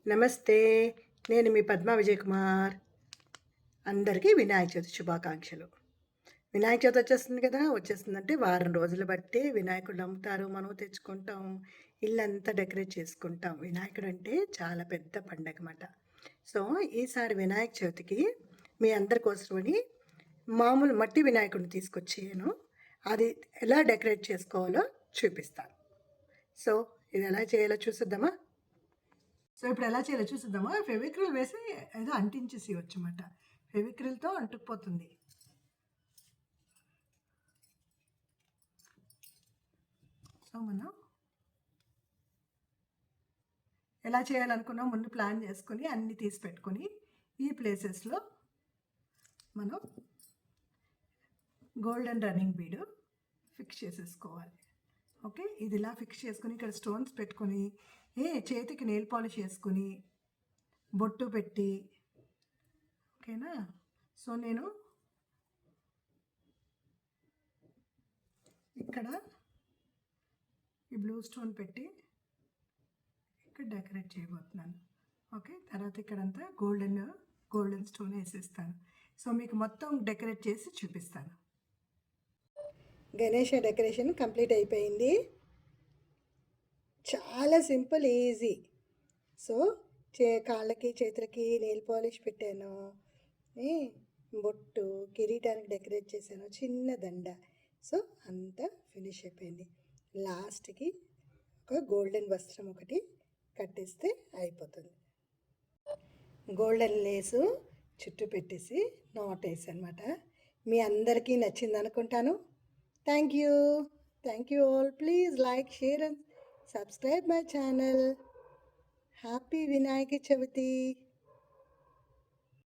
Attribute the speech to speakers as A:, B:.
A: నమస్తే. నేను మీ పద్మా విజయ్ కుమార్. అందరికీ వినాయక చవితి శుభాకాంక్షలు. వినాయక చవితి వచ్చేస్తుంది కదా! వచ్చేస్తుందంటే వారం రోజులు బట్టి వినాయకుడిని అమ్ముతారు. మనం తెచ్చుకుంటాం. ఇల్లంతా డెకరేట్ చేసుకుంటాం. వినాయకుడంటే చాలా పెద్ద పండగమాట. సో, ఈసారి వినాయక చవితికి మీ అందరి కోసమని మామూలు మట్టి వినాయకుడిని తీసుకొచ్చాను. అది ఎలా డెకరేట్ చేసుకోవాలో చూపిస్తాను. సో, ఇది ఎలా చేయాలో చూసేద్దామా? సో, ఇప్పుడు ఎలా చేయాలో చూసేద్దామా? ఫెవిక్రిల్ వేసి ఏదో అంటించేసేయొచ్చమాట. ఫెవిక్రిల్‌తో అంటుకుపోతుంది. సో, మనం ఎలా చేయాలనుకున్నాం ముందు ప్లాన్ చేసుకొని, అన్నీ తీసి పెట్టుకొని, ఈ ప్లేసెస్‌లో మనం గోల్డెన్ రన్నింగ్ బీడ్ ఫిక్స్ చేసేసుకోవాలి. ఓకే. ఇది ఇలా ఫిక్స్ చేసుకొని, ఇక్కడ స్టోన్స్ పెట్టుకొని, చేతికి నెయిల్ పాలిష్ చేసుకొని, బొట్టు పెట్టి, ఓకేనా? సో, నేను ఇక్కడ ఈ బ్లూ స్టోన్ పెట్టి ఇక్కడ డెకరేట్ చేయబోతున్నాను. ఓకే. తర్వాత ఇక్కడంతా గోల్డెన్ స్టోన్ వేసేస్తాను. సో, మీకు మొత్తం డెకరేట్ చేసి చూపిస్తాను. గణేష డెకరేషన్ కంప్లీట్ అయిపోయింది. చాలా సింపుల్, ఈజీ. సో, కాళ్ళకి చేతులకి నెయిల్ పాలిష్ పెట్టాను, బొట్టు, కిరీటానికి డెకరేట్ చేశాను, చిన్న దండ. సో, అంతా ఫినిష్ అయిపోయింది. లాస్ట్కి ఒక గోల్డెన్ వస్త్రం ఒకటి కట్టేస్తే అయిపోతుంది. గోల్డెన్ లేసు చుట్టూ పెట్టేసి నాట్ వేసి అనమాట. మీ అందరికీ నచ్చింది అనుకుంటాను. Thank you. Thank you all. Please like, share and subscribe my channel. Happy Vinayaka Chavithi.